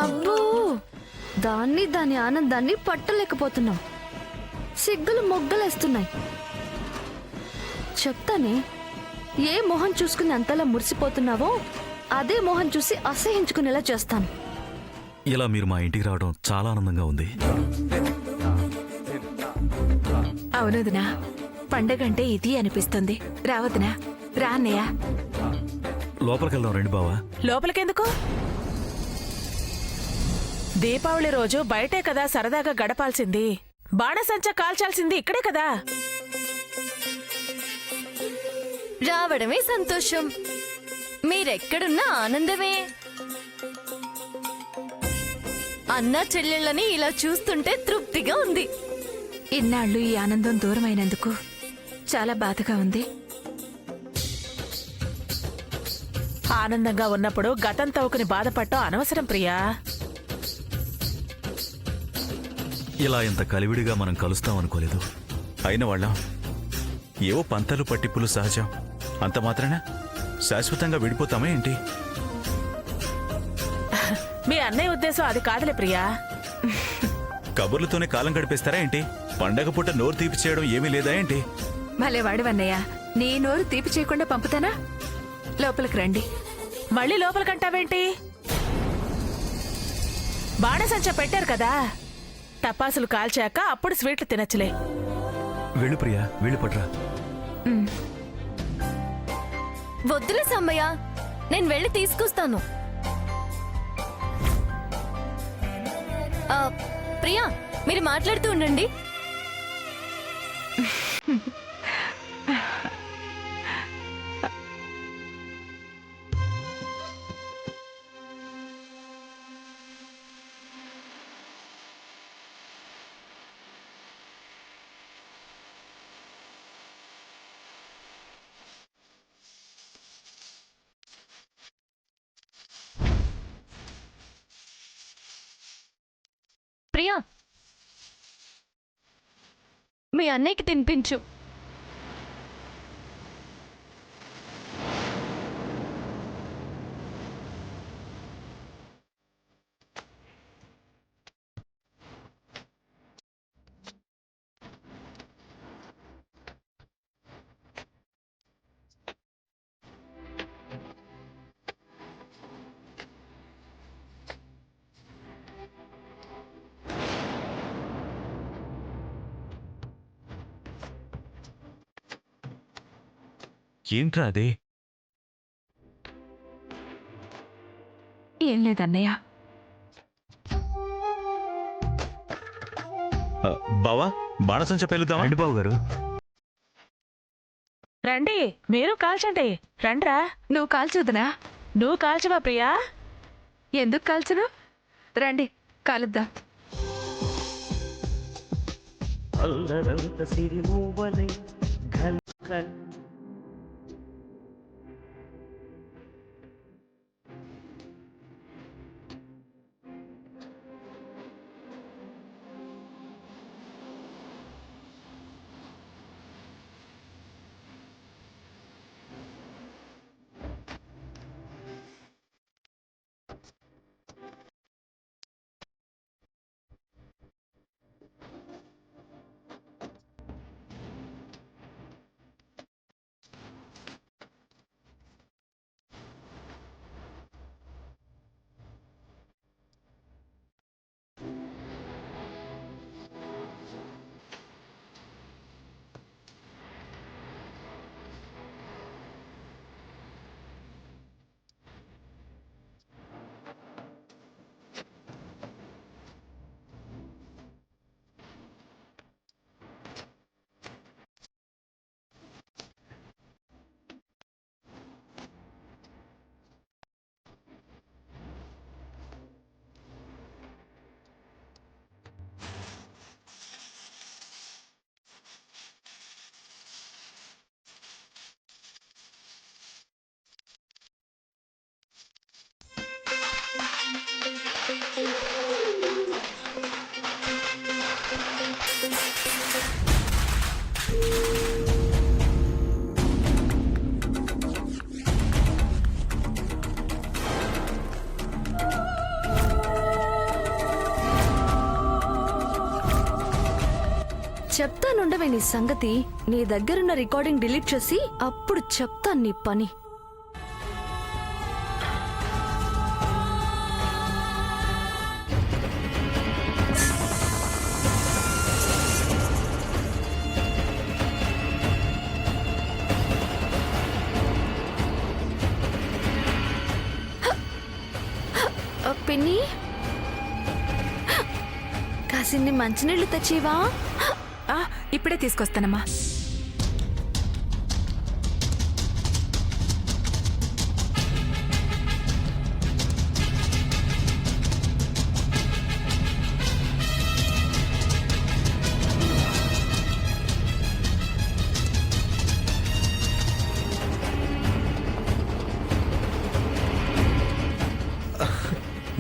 అబ్బో, దాని ఆనందాన్ని పట్టలేకపోతున్నాం. సిగ్గులు మొగ్గలేస్తున్నాయి. చెప్తానే, ఏ మొహం చూసుకుని అంతలా మురిసిపోతున్నావో అదే మొహం చూసి అసహించుకునేలా చేస్తాను. ఇలా మీరు మా ఇంటికి రావడం చాలా ఆనందంగా ఉంది. అవునుదినా, పండగంటే ఇది అనిపిస్తుంది. రావద్దునా, రా అన్నయ్య. లోపలికెళ్దాం రండి బావా. లోపలికెందుకు? దీపావళి రోజు బయటే కదా సరదాగా గడపాల్సింది. బాణసంచా కాల్చాల్సింది ఇక్కడే కదా. రావడమే సంతోషం, మీరెక్కడున్నా ఆనందమే. అన్నా చెల్లెళ్ళని ఇలా చూస్తుంటే తృప్తిగా ఉంది. ఇన్నాళ్ళు ఈ ఆనందం దూరమైనందుకు చాలా బాధగా ఉంది. ఆనందంగా ఉన్నప్పుడు గతం తవ్వుకుని బాధపడటం అనవసరం ప్రియా. ఇలా ఇంత కలివిడిగా మనం కలుస్తాం అనుకోలేదు. అయిన వాళ్ళం ఏవో పంతలు పట్టిప్పులు సహజం. అంత మాత్రాన శాశ్వతంగా విడిపోతామా ఏంటి? మీ అన్నయ్య ఉద్దేశం అది కాదులే ప్రియా. కబుర్లతోనే కాలం గడిపేస్తారా ఏంటి? పండగ పూట నోరు తీపి చేయడం ఏమీ లేదా ఏంటి? భలే వాడివన్నయ్య, నీ నోరు తీపి చేయకుండా పంపుతానా? లోపలికి రండి. మళ్ళీ లోపలికంటావేంటి? బాణసంచ పెట్టారు కదా, టపాసులు కాల్చాక అప్పుడు స్వీట్లు తినచ్చులే. వెళ్ళు ప్రియా, వెళ్ళి పట్రా. వద్దులే సమ్మయ్య, నేను వెళ్ళి తీసుకొస్తాను. ప్రియా, మీరు మాట్లాడుతూ ఉండండి. ప్రియా, మీ అన్నయ్యకి తినిపించు. ఏంట్రా అదే? ఏం లేదన్నయ్య. బావా, బాణసంచ పేలుద్దామా? రండి బావు గారు. రండి, మీరు కాల్చండి. రండ్రా. నువ్వు కాల్చొద్దునా? నువ్వు కాల్చవా ప్రియా? ఎందుకు కాల్చను? రండి, కాలుద్దాం. అల్లరంత సిరిమూవలై ఘల్ ఘల్ చెప్తానుండవే నీ సంగతి. నీ దగ్గరున్న రికార్డింగ్ డిలీట్ చేసి అప్పుడు చెప్తాను నీ పని. పిన్ని, కాసిన్ని మంచినీళ్ళు తెచ్చివా? ఇప్పుడే తీసుకొస్తానమ్మా.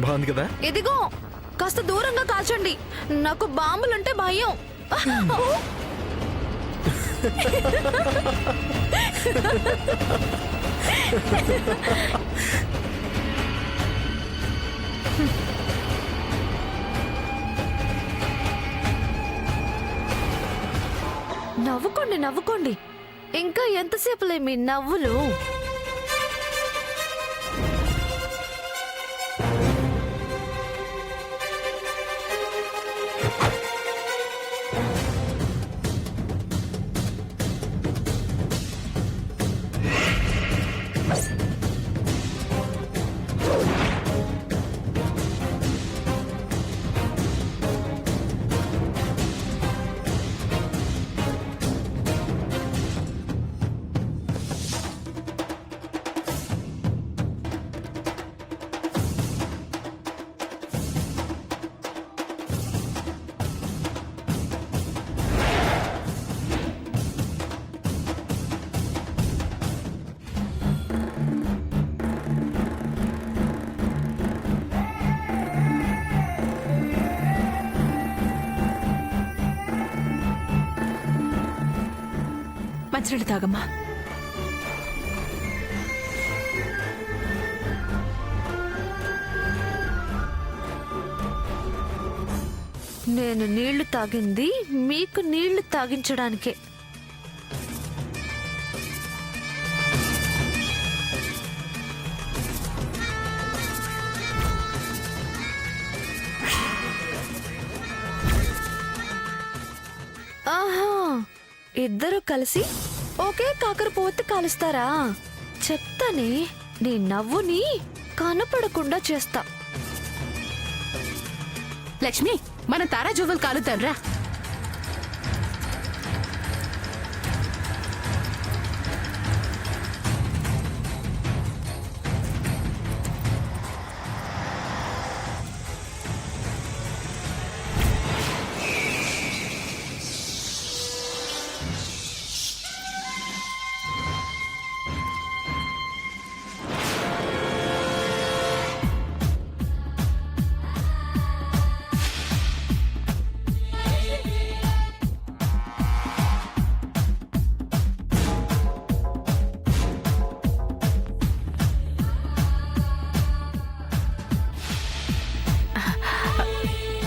బాగుంది కదా? ఇదిగో కాస్త దూరంగా కాల్చండి, నాకు బాంబులంటే భయం. నవ్వుకోండి నవ్వుకోండి, ఇంకా ఎంతసేపులే మీ నవ్వులు? మంచినీళ్ళు తాగమ్మా. నేను నీళ్లు తాగింది మీకు నీళ్లు తాగించడానికే. ఆహా, ఇద్దరు కలిసి ఒకే కాకరపువ్వొత్తి కాలుస్తారా? చెప్తానే, నీ నవ్వుని కనపడకుండా చేస్తా. లక్ష్మి, మన తారా జువ్వలు కాలుతాడ్రా.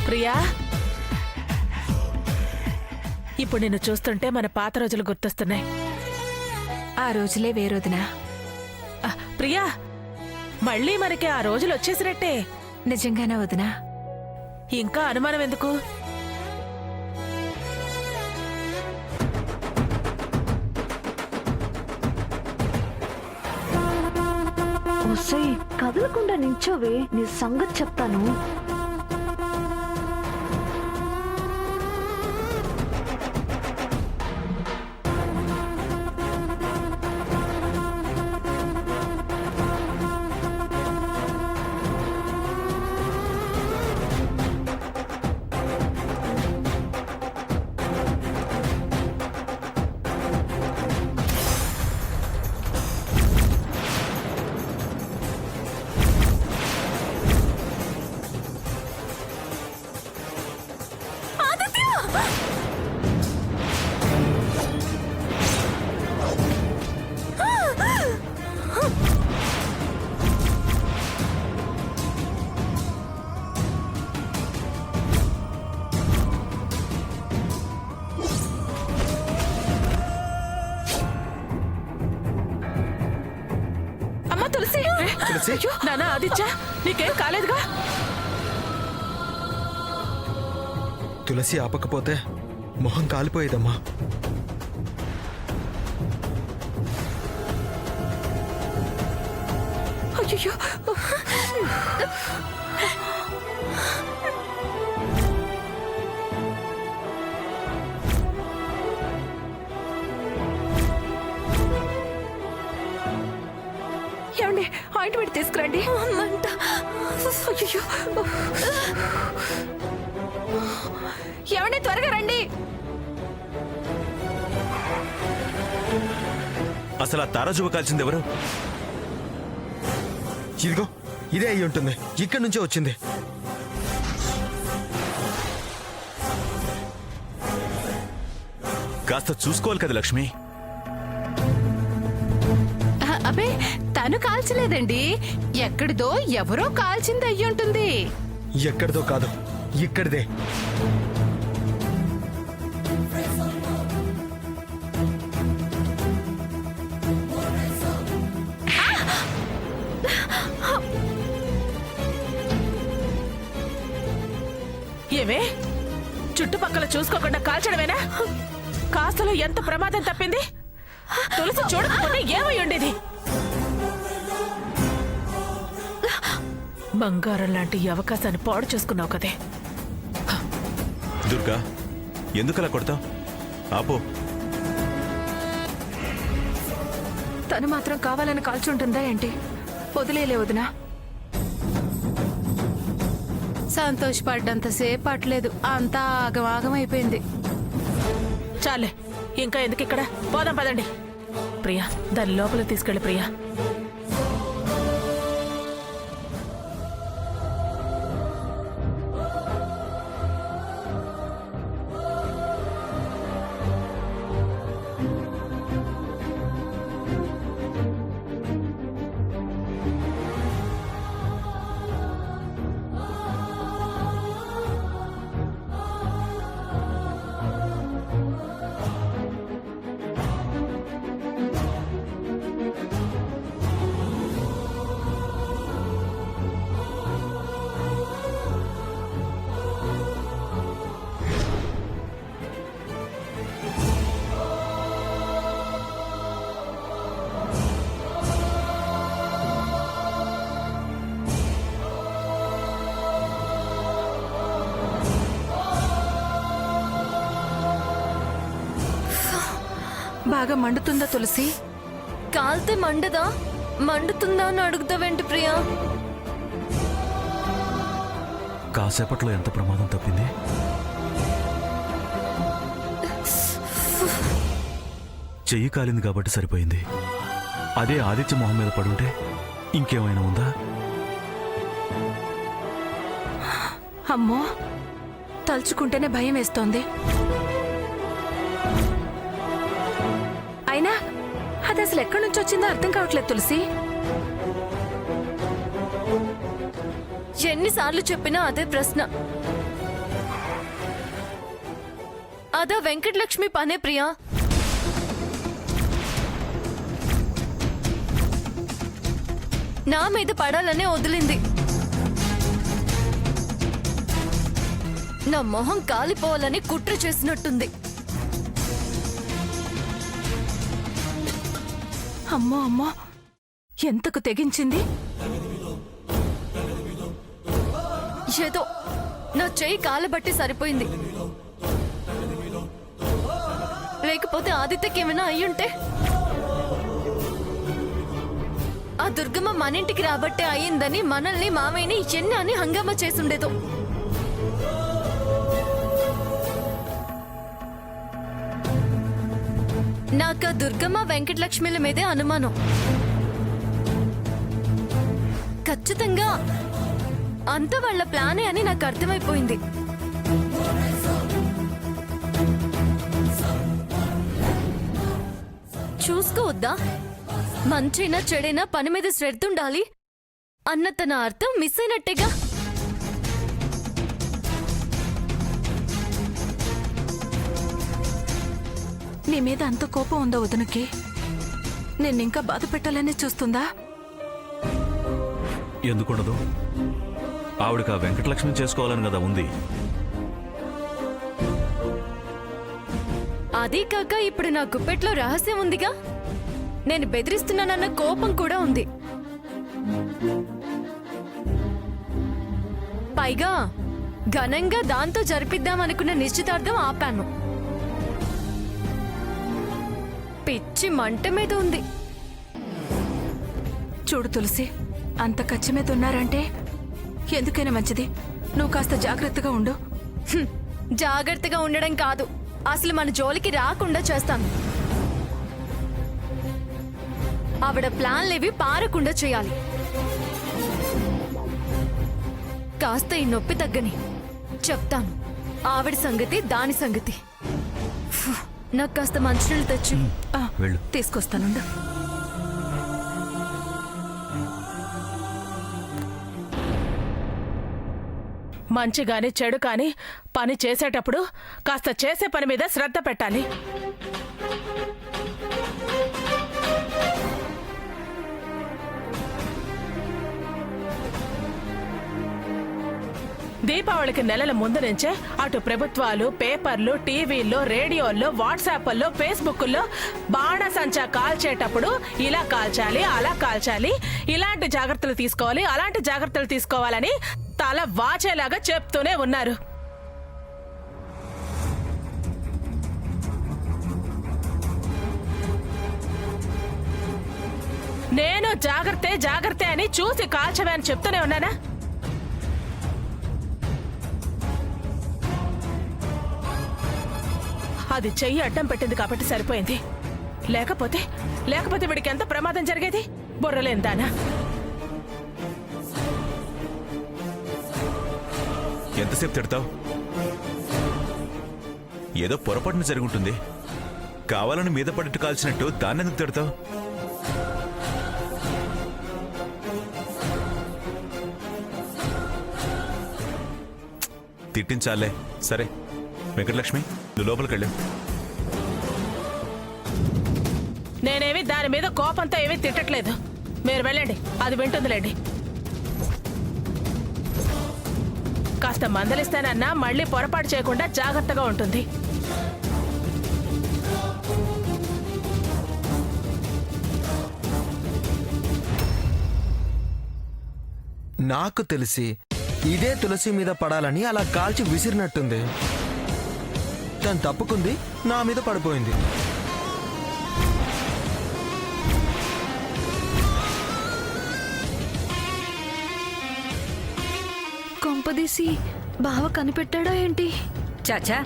ప్రియా, ఇప్పుడు నిన్ను చూస్తుంటే మన పాత రోజులు గుర్తొస్తున్నాయి. ఆ రోజులే వేరొదినా. ప్రియా, మళ్ళీ మనకి ఆ రోజులు వచ్చేసినట్టే. నిజంగానే వదినా? ఇంకా అనుమానం ఎందుకు? ఒసేయ్, కదలకుండా నించోవే, నీ సంగతి చెప్తాను. తులసి తులసి నానా ఆదిత్య నీకేం కాలేదుగా? తులసి ఆపకపోతే మొహం కాలిపోయేదమ్మా. అయ్యో ఏమండి ఆయింట్మెంట్ తీసుకురండి. మంట. అయ్యో ఏమండి త్వరగా రండి. అసలు ఆ తారాజువ కాల్చింది ఎవరు? ఇదిగో ఇదే అయి ఉంటుంది. ఇక్కడి నుంచే వచ్చింది. కాస్త చూసుకోవాలి కదా లక్ష్మి. అబే తను కాల్చలేదండి, ఎక్కడిదో ఎవరో కాల్చింది అయ్యుంటుంది. ఎక్కడిదో కాదు, ఇక్కడిదే. ఏమే చుట్టుపక్కల చూసుకోకుండా కాల్చడమేనా? కాస్తలో ఎంత ప్రమాదం తప్పింది. తులసి చూడకపోతే ఏమై ఉండేది? బంగారం లాంటి ఈ అవకాశాన్ని పాడు చేసుకున్నావు కదే. దుర్గా, ఎందుకలా కొడతావు? ఆపో. తను మాత్రం కావాలని కాల్చుంటుందా ఏంటి? వదిలేలే వదినా. సంతోషపడ్డంతసేపు పట్టలేదు, అంతా ఆగమాగమైపోయింది. చాలే, ఇంకా ఎందుకు ఇక్కడ? పోదాం పదండి. ప్రియా, దాని లోపల తీసుకెళ్ళి. ప్రియా, బాగా మండుతుందా తులసి? కాల్తే మండదా? మండుతుందా అని అడుగుతావేంటి ప్రియా? కాసేపట్లో ఎంత ప్రమాదం తప్పింది. చెయ్యి కాలింది కాబట్టి సరిపోయింది. అదే ఆదిత్య మొహం మీద పడుంటే ఇంకేమైనా ఉందా? అమ్మో, తలుచుకుంటేనే భయం వేస్తోంది. అయినా అది అసలు ఎక్కడి నుంచి వచ్చిందో అర్థం కావట్లేదు తులసి. ఎన్నిసార్లు చెప్పినా అదే ప్రశ్న. అదా వెంకటలక్ష్మి పనే ప్రియా. నా మీద పడాలనే వదిలింది. నా మొహం కాలిపోవాలని కుట్ర చేసినట్టుంది. అమ్మో అమ్మో, ఎంతకు తెగించింది. ఏదో నా చెయ్యి కాలబట్టి సరిపోయింది. లేకపోతే ఆదిత్యకి ఏమైనా అయ్యుంటే? ఆ దుర్గమ్మ మన ఇంటికి రాబట్టే అయ్యిందని మనల్ని మామయ్యని ఎన్ని అని హంగామా చేసుండేదో. నాకు ఆ దుర్గమ్మ వెంకటలక్ష్మిల మీదే అనుమానం. ఖచ్చితంగా అంత వాళ్ళ ప్లానే అని నాకు అర్థమైపోయింది. చూసుకోవద్దా? మంచైనా చెడైనా పని మీద శ్రద్ధ ఉండాలి అన్న తన అర్థం మిస్ అయినట్టేగా. నీ మీద అంత కోపం ఉందా వదినకి? నిన్నింకా బాధ పెట్టాలని చూస్తుందా? ఎందుకుండదు? ఆవిడకి ఆ వెంకటలక్ష్మి చేసుకోవాలని కదా ఉంది. అదీ కాక ఇప్పుడు నా గుప్పెట్లో రహస్యం ఉందిగా, నేను బెదిరిస్తున్నానన్న కోపం కూడా ఉంది. పైగా ఘనంగా దాంతో జరిపిద్దామనుకున్న నిశ్చితార్థం ఆపాను. పిచ్చి మంట మీద ఉంది. చూడు తులసి, అంత ఖర్చు మీద ఉన్నారంటే ఎందుకైనా మంచిది నువ్వు కాస్త జాగ్రత్తగా ఉండు. జాగ్రత్తగా ఉండడం కాదు, అసలు మన జోలికి రాకుండా చేస్తాను. ఆవిడ ప్లాన్లేవి పారకుండా చేయాలి. కాస్త ఈ నొప్పి తగ్గని చెప్తాను. ఆవిడ సంగతి దాని సంగతి. నాకు కాస్త మంచినీళ్ళు తెచ్చి. వెళ్ళు. తీసుకొస్తానుండు. మంచి గాని చెడు కాని పని చేసేటప్పుడు కాస్త చేసే పని మీద శ్రద్ధ పెట్టాలి. దీపావళికి నెలల ముందు నుంచే అటు ప్రభుత్వాలు, పేపర్లు, టీవీల్లో, రేడియోల్లో, వాట్సాప్ల్లో, ఫేస్బుక్లో బాణసంచా కాల్చేటప్పుడు ఇలా కాల్చాలి, అలా కాల్చాలి, ఇలాంటి జాగ్రత్తలు తీసుకోవాలి, అలాంటి జాగ్రత్తలు తీసుకోవాలని తల వాచేలాగా చెప్తూనే ఉన్నారు. నేను జాగ్రత్తే జాగ్రత్తే అని చూసి కాల్చవే అని చెప్తూనే ఉన్నానా? అది చెయ్యి అడ్డం పెట్టింది కాబట్టి సరిపోయింది. లేకపోతే వీడికి ఎంత ప్రమాదం జరిగేది? బుర్రలేని దానా? ఎంతసేపు తిడతావు? ఏదో పొరపాటున జరుగుంటుంది. కావాలని మీద పడిట్టు కాల్చినట్టు దాన్నెందుకు తిడతావు? తిట్టించాలే. సరే వెంకటలక్ష్మి, నువ్వు లోపలికెళ్ళు. నేనేమి దాని మీద కోపంతో ఏమీ తిట్టట్లేదు. మీరు వెళ్ళండి, అది వింటుందిలేండి. కాస్త మందలిస్తానన్నా మళ్ళీ పొరపాటు చేయకుండా జాగ్రత్తగా ఉంటుంది. నాకు తెలిసి ఇదే తులసి మీద పడాలని అలా కాల్చి విసిరినట్టుంది. తను తప్పుకుంది, నా మీద పడిపోయింది. కొంపదీసి బావ కనిపెట్టాడా ఏంటి? చాచా,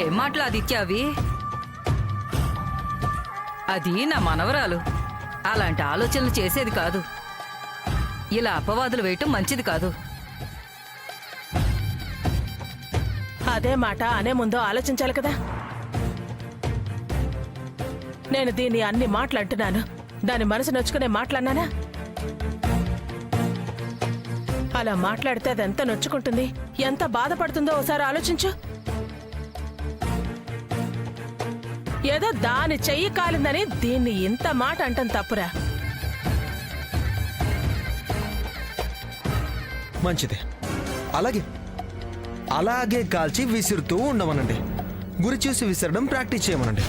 ఏం మాటలు ఆదిత్య అవి? అది నా మనవరాలు. అలాంటి ఆలోచనలు చేసేది కాదు. ఇలా అపవాదులు వేయటం మంచిది కాదు. అదే మాట అనే ముందు ఆలోచించాలి కదా. నేను దీన్ని అన్ని మాటలు అంటున్నాను, దాని మనసు నొచ్చుకునే మాటలన్నానా? అలా మాట్లాడితే అది ఎంత నొచ్చుకుంటుంది, ఎంత బాధపడుతుందో ఒకసారి ఆలోచించు. ఏదో దాని చెయ్యి కాలిందని దీన్ని ఇంత మాట అంటాం తప్పురా? మంచిదే, అలాగే కాల్చి విసురుతూ ఉండమనండి. గురి చూసి విసరడం ప్రాక్టీస్ చేయమనండి.